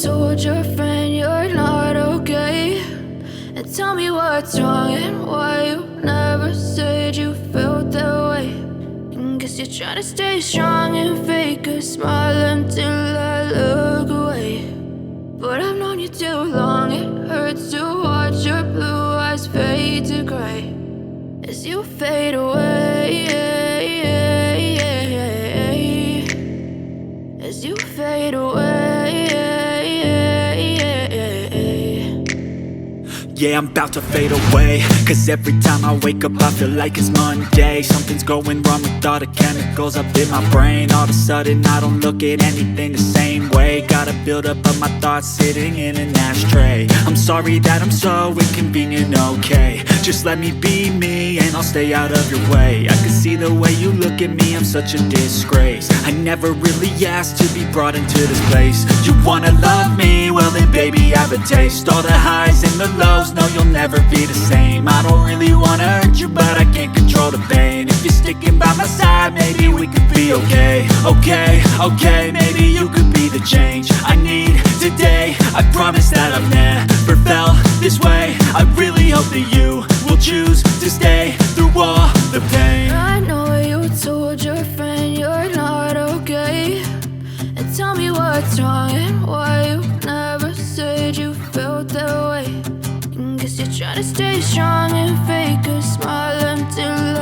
told your friend you're not okay, and tell me what's wrong and why you never said you felt that way. And guess you're trying to stay strong and fake a smile until I look away. But I've known you too long, it hurts to watch your blue eyes fade to gray as you fade away, as you fade away. Yeah, I'm about to fade away, cause every time I wake up I feel like it's Monday. Something's going wrong with all the chemicals up in my brain. All of a sudden I don't look at anything the same way. Gotta build up of my thoughts sitting in an ashtray. I'm sorry that I'm so inconvenient, okay. Just let me be me and I'll stay out of your way. I can see the way you look at me, I'm such a disgrace. I never really asked to be brought into this place. You wanna love me? Well then baby have a taste. All the highs and the lows, no you'll never be the same. I don't really wanna hurt you but I can't control the pain. If you're sticking by my side, maybe we could be okay. Okay, maybe you could be the change I need today. I promise that I've never felt this way. I really hope that you will choose to stay through all the pain. I know you told your friend you're not okay, and tell me what's wrong and why you never said you felt that way. And guess you're trying to stay strong and fake a smile until